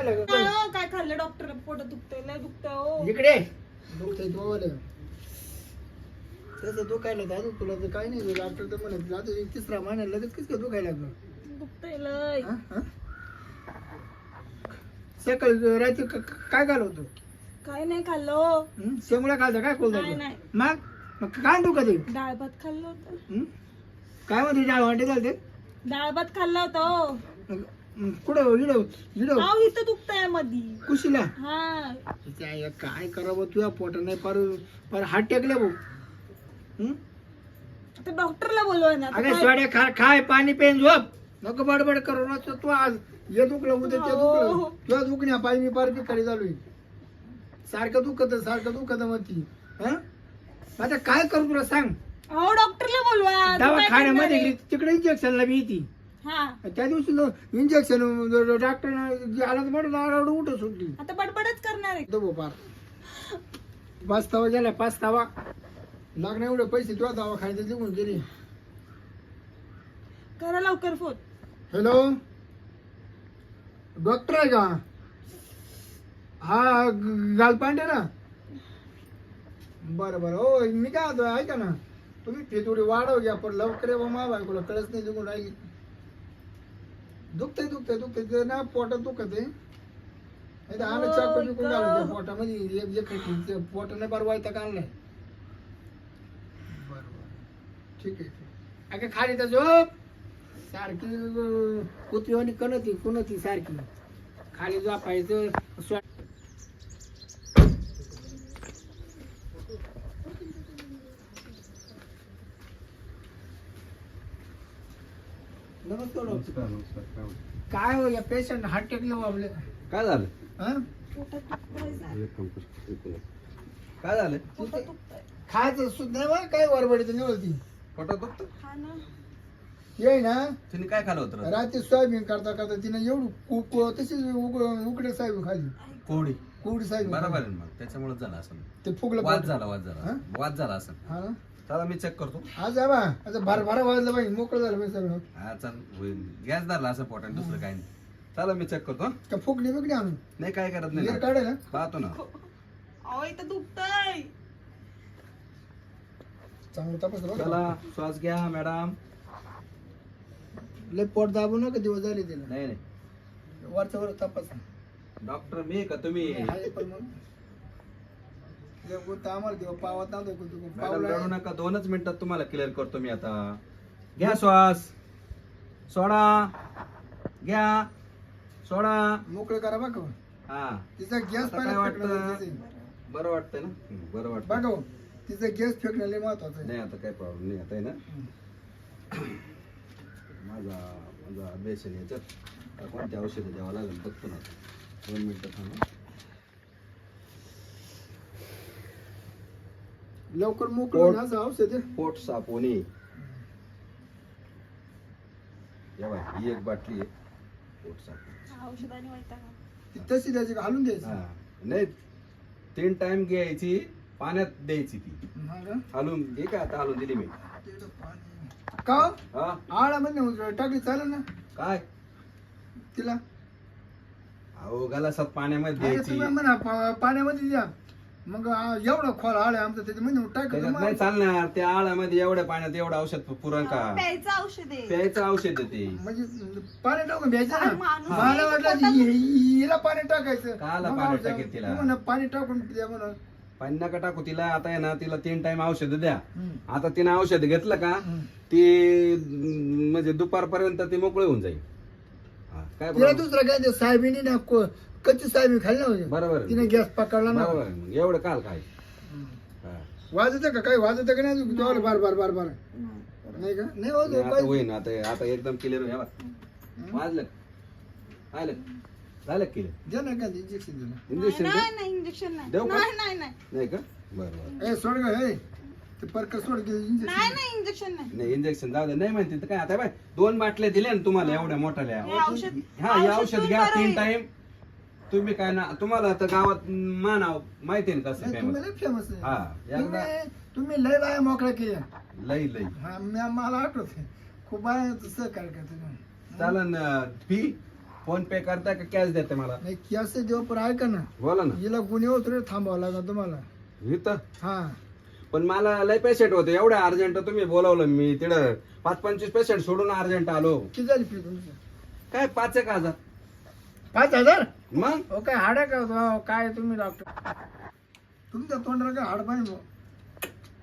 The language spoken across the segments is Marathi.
खाल्लं का? काय खाल्लं डॉक्टर? पोट दुखतंय, लय दुखतंय हो. इकडे दुखतंय तोवालं. तसं दुखायला दादू तुला तर काही नाही डॉक्टर तर म्हणत दादू 3रा महिना लगेच कसं काय दुखायला लागलं? दुखतंय लय. हा? सकाळी रात्री काय घालवतो? काय नाही खाल्लं. शेंगुळ्या खालता काय कोल नाही नाही, मग काय दुखत आहे? डाळ भात खाल्लं होतं. काय म्हणते डाळ वाटे चालते? डाळ भात खाल्ला होता हो. कुठं इडव अहो इथं दुखतंय मधी. कुशीला हा काय करावं तुझ्या पोटा नाही पार पार हात टेकले भाऊ. आता डॉक्टरला बोलवा ना. आता अरे काय- सोड्या खाय पाणी पेन झोप नको बडबड करू ना तू आज हे दुखलं उद्या ते दुखलं तुझ्या दुखण्या पाय मी पार पिकारी चालू आहे सारखं दुखत म्हणती. आता काय करू तुला सांग? अहो डॉक्टरला बोलवा. तू काय दवाखान्यामध्ये करणार आहे? गेली तिकडे इंजेक्शनला मी येते हा त्या दिवशी इंजेक्शन डॉक्टर आला तर म्हणून उठ सुटली आता बडबडच करणार आहे. दबो पार पाचतावा गेला पाचतावा लागणार एवढे पैसे तुझ्या दवाखान्यात निघून गेली. करा लवकर फोन. हॅलो डॉक्टर आहे का? हा गालपांडे ना. बरं बरं हो मी काय होतो ऐका ना तुम्ही फी थोडी वाढव घ्या पण लवकर येऊ मा बायकोला कळच नाही निघून राहिली. दुखतंय ते ना पोटात दुखत आहे आलं चाकू बिकून घालायचं पोटामध्ये पोटाने बरं व्हायचं का नाही. बरं ठीक आहे अगं खाली तर झोप सारखी कुत्रीवानी कुणती सारखी खाली झोपायचं. नमस्कार डॉक्टर. काय हो या पेशंट हार्ट टेकलं आपले काय झालं? पोटात दुखतंय. काय झालं? पोटात दुखतंय. खायचं सुद्धा नाही काय वरबडीचं निवडती पोटात दुखतं? हा ना. ये ना तिने काय खाल्लं होतं? रात्री सोयाबीन करता तिने एवढं तशीच उकडे साहेब खाली कोवडी. कोवडी साहेब बरोबर आहे ना मग त्याच्यामुळे झालं असं. ते फुगलं वाद पोट. झाला हा? वाद झाला असं. हा ना चला मी चेक करतो. आज बा आता बारा वाजलं बाई मोकळं झालं बाई सगळं. हा चल होईल. गॅस धरला असं पोटात दुसरं काही नाही. चला मी चेक करतो. का फुगली बिगली आणून नाही काय करत नाही गिर ना. काढायला पाहतो ना. अहो इथं दुखतंय. चांगलं तपास चला श्वास घ्या मॅडम. लय पोट दाबू नका दिवस झाले तिला नाही नाही वरचा वर तपास डॉक्टर मी का तुम्ही? आहे पण मग एक गोष्ट आम्हाला देव पावत नव्हतं मॅडम पावला रडू नका. 2च मिनिटात तुम्हाला क्लिअर करतो मी आता. घ्या श्वास सोडा घ्या सोडा. मोकळं करा बघा हा तिचा गॅस आता काय वाटतं? बरं वाटतंय ना? बरं वाटतं. बघा तिचा गॅस फेकणं लय महत्वाचं आहे. नाही आता काही प्रॉब्लेम नाही आता आहे ना. माझा अभ्यास आहे याच्यात. कोणती औषधं द्यावं लागेल बघतो ना. 2 मिनिटं थांबा. लवकर मोकळं असं औषध आहे. पोट साफ होणे. या बाय ही एक बाटली आहे पोट साफ. औषधाने वैताग. ती तशी द्यायची का हालून द्यायची? हा नाही 3 टाइम घ्यायची पाण्यात द्यायची ती हा का? हलून. हे काय आता हलून दिली मी. का हा आळामध्ये टाकली चालेल ना काय तिला? अहो गलासात पाण्यामध्ये अरे द्यायची. तुम्ही म्हणा पाण्यामध्ये द्या मग एवढं खोल आळ आहे आमचं त्याच्यामध्ये त्याच्यात नाही टाकायचं चालणार. त्या आळामध्ये एवढ्या पाण्यात एवढं औषध पुरण का? प्यायचं औषध आहे. प्यायचं औषध आहे ते. म्हणजे पाणी टाकून द्यायचं अरे ना. माणूस मला आहे, वाटलं पोटात हिला पाणी टाकायचं काला मग पाणी औषध. टाकेल तिला? तू म्हणा पाणी टाकून द्या म्हणा. पाणी नका टाकू तिला. आता आहे ना तिला 3 टाइम औषध द्या. हम्म. आता तिने औषध घेतलं का हम्म. ती म्हणजे दुपारपर्यंत ती मोकळी होऊन जाईल. हा, काय तिला बरोबर दुसरं काय ते साहेबीने ना कच्ची साहेबी खाल्ली ना बरोबर आहे. तिने गॅस पकडला ना. बरोबर आहे. मग एवढं काल काय? हा. वाजत का काही वाजत का नाही तुम्हाला बार बार बार बार नाही का? नाही नाही, आता होत होईन. आता एकदम क्लिअर होईल. वाजलं आलं झालं क्लिअर. द्या ना का इंजेक्शन द्या ना. इंजेक्शन नाही इंजेक्शन नाही. देऊ का? नाही नाही नाही का? बरं ए सोड ग हे ते परक सोड नाही इंजेक्शन नाही इंजेक्शन नाही. नाही इंजेक्शन जाऊ दे. नाही म्हणते तर काय आता बाय 2 बाटल्या दिल्या ना तुम्हाला एवढ्या मोठ्या. हे औषध हा हे औषध घ्या बरं 3 होईल. टाइम. तुम्ही काय ना तुम्हाला आता गावात मानाव माहिती आहे ना कसं तुम्ही फेमस. लय फेमस हा, आहे एकदा- तुम्ही लय बाया मोकळ्या केल्या. लई लई हा मला आठवत खूप बाया सहकार्य करते चालन फी फोन पे करता का कॅश देते मला? नाही कॅश देऊ पण ऐका ना, बोला ना. हिला गुन्हे होतो थांबावं लागेल तुम्हाला. इथं हा पण मला लय पेशंट होते, एवढे अर्जंट तुम्ही बोलावलं. मी तिकडं 5-25 पेशंट सोडून अर्जंट आलो. किती झाली फी तुमची? काय 5,000? 5,000? मग हो काय हाड का हो, काय तुम्ही डॉक्टर तुमच्या तोंडाला काय हाड पाहिजे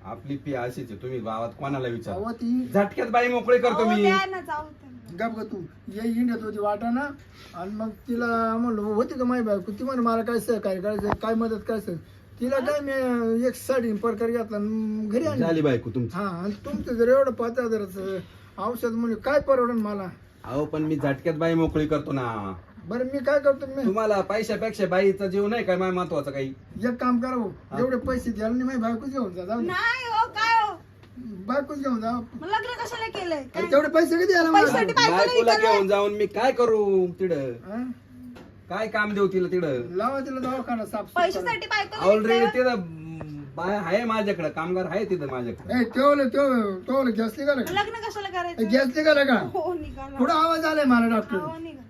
आपली फी अशीच आहे. तुम्ही गावात कोणाला विचार, अहो ती झटक्यात बाई मोकळी करतो अहो, मी. द्या ना जाऊ दे. गप ग तू ये इंडियात होती वाटा ना, आणि मग तिला म्हणलं होती का माही बायको, ती म्हणे मला काय सहकार्य करायचं, काय मदत करायचं. तिला काय मी एक साडी प्रकार घेतला आणि घरी आणली. झाली बायको तुमची. हा आणि तुमचं जर एवढं 5,000चं औषध म्हणजे काय परवडन मला. अहो पण मी झटक्यात बाई मोकळी करतो ना. बरं मी काय करतो, मी तुम्हाला पैशापेक्षा बाईचा जीव नाही काय महत्वाचा काही? एक काम करा भाऊ, एवढे पैसे द्याल नाही माझी बायकोच घेऊन जा, जाऊ दे. नाही हो काय हो बायकोच घेऊन जा. मग लग्न कशाला केलंय काय? अरे तेवढे पैसे किती आला मला? पैशासाठी बायकोला बायकोला विचारलंय? घेऊन जाऊन मी काय करू तिकडं? हा? काय काम देऊ तिला तिकडं? लावा तिला दवाखाना साफ पैशासाठी बायकोला ऑलरेडी विचारलंय? तिथं बाय आहे माझ्याकडे, कामगार आहे तिथं माझ्याकडे. तेवढं गॅस निघाला का? लग्न कशाला करायचं? गॅस निघाला का? हो निघाला. पुढे आवाज आलाय मला डॉक्टर. हो निघाला.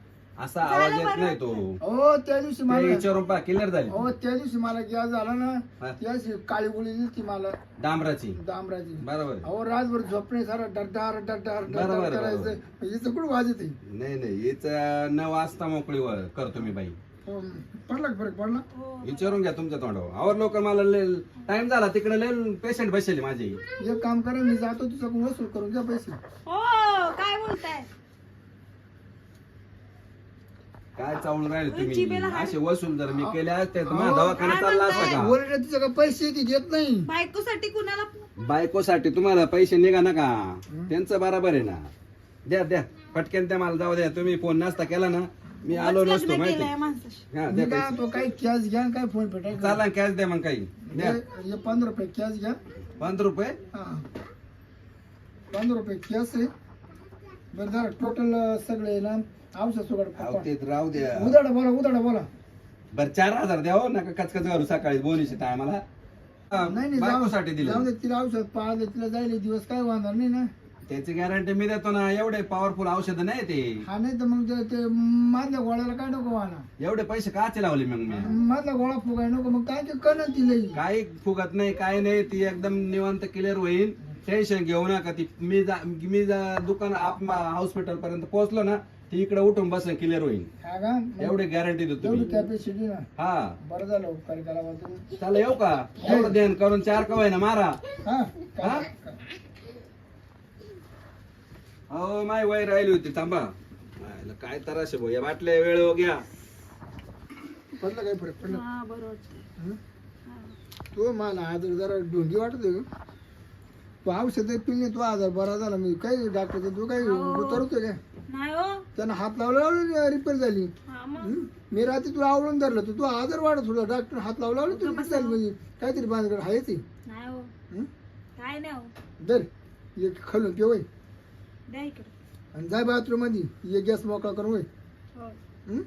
असा आवाज झालं येत बरं. नाही तो. हो त्या दिवशी ते मला विचारून पहा, क्लिअर झाली त्या दिवशी मला गॅस झाला ना, हा. त्या दिवशी काळी गोळी दिली ती मला डांबराची. डांबराची. बरोबर आहे. अहो रातभर झोपणे सारा डरडार डरडार बरोबर, डरडार बरोबर. करायचं. हिचं कुठं वाजत आहे? नाही नाही, हेच 9 वाजता मोकळी करतो मी बाई. हो, पडला का फरक पडला? हो. विचारून घ्या तुमच्या तोंडावर. आवर लोक मला टाइम झाला तिकडे लय पेशंट बसले माझे. एक काम करा, मी जातो तुझ्याकडून वसूल करून घ्या पैसे. हो काय बोलताय? काय चावून राहिले तुम्ही? जिभेला हाड. असे वसूल जर मी केले असते तर माझा अहो, दवाखाना काय चालला म्हणताय? असता का? ओरडे तुझं का पैसे ती देत नाही. बायकोसाठी कुणाला बायकोसाठी तुम्हाला पैसे निघा ना का? त्यांचं बरोबर आहे ना. द्या द्या पटकन द्या मला, जाऊ द्या. तुम्ही फोन नसता केला ना मी आलो लग्न नसतो माहिती. केलंय माणसाशी. हा मी द्या काय पैसे. तो काही कॅश घ्या आणि काय फोन पे टाका. चाला कॅश द्या मग काही द्या. हे 15 रुपये कॅश घ्या. 5 रुपये. हा 15 रुपये कॅश आहे. बरं जरा टोटल सगळे ना औषध अहो, सुगड ते राहू द्या. उदाडा बोला. बर 4,000 द्या हो, नका कचकच घालू सकाळी बोनीच्या टायमाला. नाही बायकोसाठी दिले. जाऊ दे, तिला औषध पाहिलं, तिला जायला दिवस काय वाहणार नाही ना. त्याची गॅरंटी मी देतो ना. एवढे पॉवरफुल औषध नाही ते. हा नाही तर मग ते मधल्या गोळ्याला काय नको वाहणार. एवढे पैसे काचे लावले मग मी? मधला गोळा फुगाय नको, मग काय ते कण तिला काही फुगत नाही, काय नाही. ती एकदम निवांत क्लिअर होईल. टेन्शन घेऊ नका. ती मी दुकान हॉस्पिटल पर्यंत पोहोचलो ना, ती इकडे उठून बसेल, क्लिअर होईल. हा का? मग एवढी गॅरंटी देतो एवढी मी. कॅपॅसिटी ना. हा बरं झालं उपकार केला बा तुम्ही. चला येऊ का? एवढं ध्यान करून 4 कवाय ना मारा. हा हा? अहो माय वय राहिली होती, थांबा. मायला काय तराशे भाऊ, या बाटल्या वेळ घ्या. पडलं काय फरक पडलं? हा बरोबर वाटतंय. हं? हा. तो मला आजार जरा ढोंगी वाटत तो औषध पिल्ले तो आजार बरा झाला. मी काही डॉक्टर तू काही उतरवतोय काय? नाही हो. त्यानं हात लावला रिपेअर झाली. हा मग. हं? मी रात्री तुला आवडून धरलं तू आजार वाढत होता. डॉक्टर हात लावला तू रिपेअर झाली. म्हणजे काहीतरी बांधगड आहे ती. नाही हो. हं? काय नाही हो. दर एक खालून पिवय द्या इकडे. आणि जाय बाथरूम मध्ये ये गॅस मोकळा करून वय. हो. हं?